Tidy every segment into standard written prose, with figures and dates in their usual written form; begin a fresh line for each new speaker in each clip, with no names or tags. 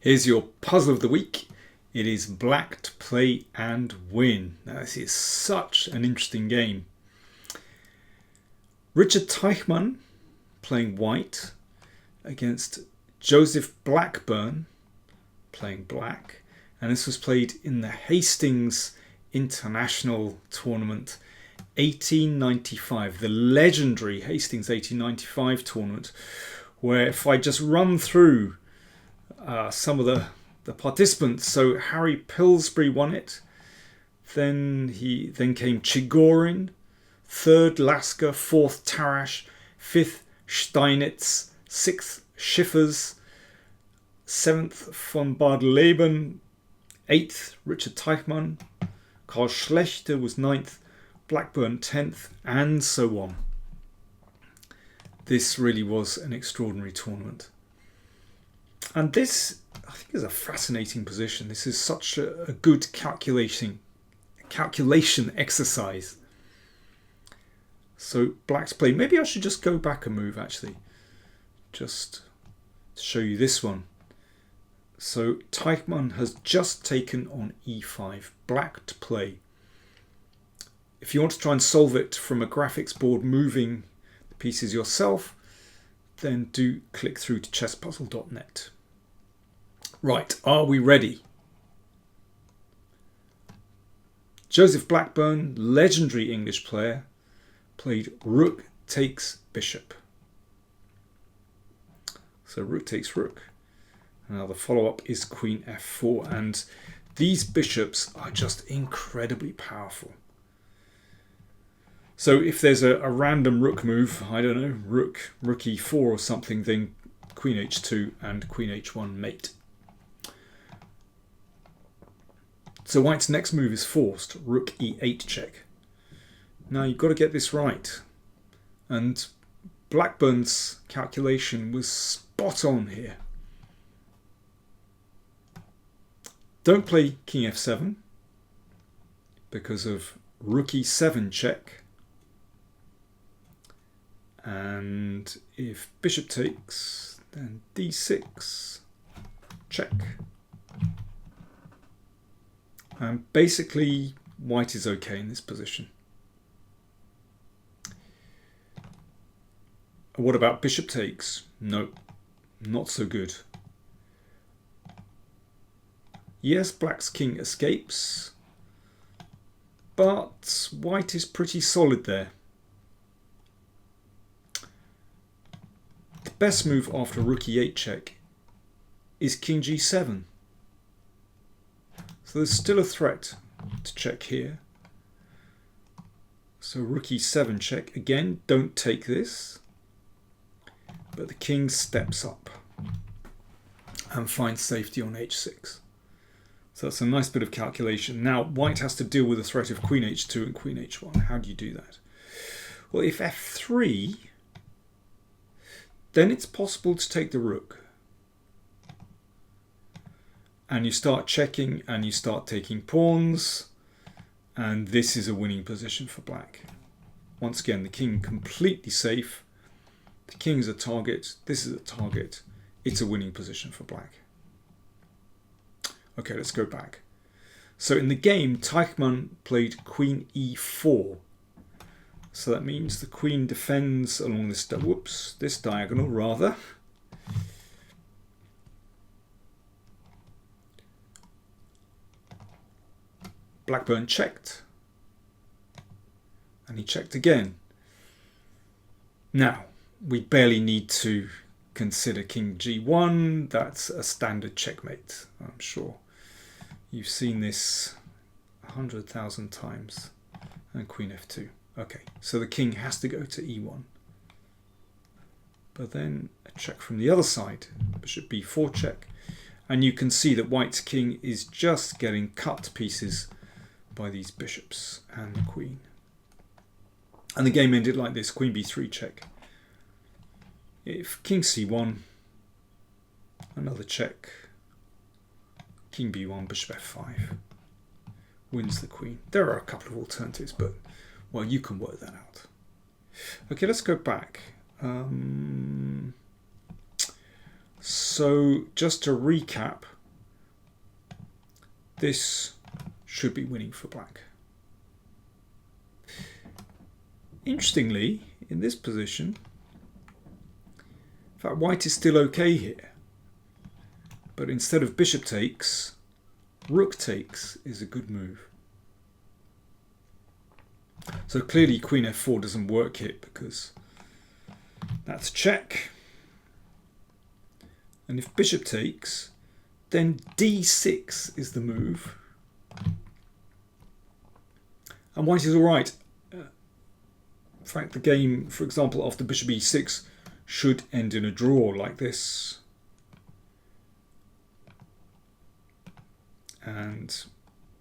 Here's your puzzle of the week. It is black to play and win. Now, this is such an interesting game. Richard Teichmann playing white against Joseph Blackburne playing black. And this was played in the Hastings International Tournament 1895, the legendary Hastings 1895 tournament, where if I just run through some of the participants. So Harry Pillsbury won it. Then came Chigorin, third Lasker, fourth Tarrasch, fifth Steinitz, sixth Schiffers, seventh von Bardeleben, eighth Richard Teichmann, Karl Schlechter was ninth, Blackburne 10th, and so on. This really was an extraordinary tournament. And this, I think, is a fascinating position. This is such a good calculation exercise. So black's play. Maybe I should just go back a move, actually. Just to show you this one. So Teichmann has just taken on e5. Black to play. If you want to try and solve it from a graphics board moving the pieces yourself, then do click through to chesspuzzle.net. Right, are we ready? Joseph Blackburne, legendary English player, played rook takes bishop. So rook takes rook. Now the follow-up is queen f4, and these bishops are just incredibly powerful. So if there's a random rook move, I don't know, rook e4 or something, then queen h2 and queen h1 mate. So white's next move is forced, rook e8 check. Now you've got to get this right. And Blackburne's calculation was spot on here. Don't play king f7 because of rook e7 check. And if bishop takes, then d6 check. And basically white is okay in this position. What about bishop takes? No, not so good. Yes, black's king escapes, but white is pretty solid there. The best move after rook e8 check is king g7. So there's still a threat to check here. So rook e7 check. Again, don't take this. But the king steps up and finds safety on h6. So that's a nice bit of calculation. Now white has to deal with the threat of queen h2 and queen h1. How do you do that? Well, if f3, then it's possible to take the rook. And you start checking and you start taking pawns. And this is a winning position for black. Once again, the king completely safe. The king is a target. This is a target. It's a winning position for black. Okay, let's go back. So in the game, Teichmann played queen e4. So that means the queen defends along this, this diagonal rather. Blackburne checked. And he checked again. Now, we barely need to consider king g1. That's a standard checkmate, I'm sure. You've seen this 100,000 times. And queen f2. Okay, so the king has to go to e1. But then a check from the other side. Bishop b4 check. And you can see that white's king is just getting cut to pieces by these bishops and the queen. And the game ended like this, queen b3 check. If king c1, another check, king b1, bishop f5, wins the queen. There are a couple of alternatives, but, well, you can work that out. Okay, let's go back. So, just to recap, this should be winning for black. Interestingly, in this position, in fact, white is still okay here. But instead of bishop takes, rook takes is a good move. So clearly queen f4 doesn't work here because that's check. And if bishop takes, then d6 is the move. And white is all right. In fact, the game, for example, after bishop e6 should end in a draw like this. And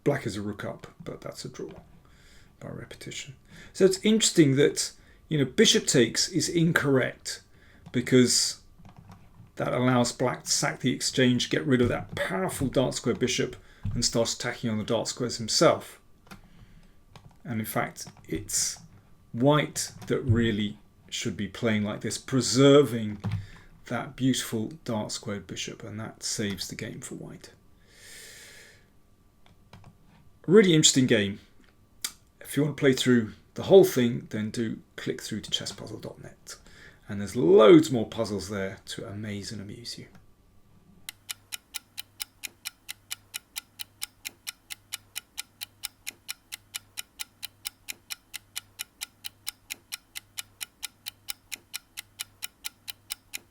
black is a rook up, but that's a draw by repetition. So it's interesting that, you know, bishop takes is incorrect because that allows black to sack the exchange, get rid of that powerful dark square bishop and start attacking on the dark squares himself. And in fact, it's white that really should be playing like this, preserving that beautiful dark squared bishop, and that saves the game for white. Really interesting game. If you want to play through the whole thing, then do click through to chesspuzzle.net. And there's loads more puzzles there to amaze and amuse you.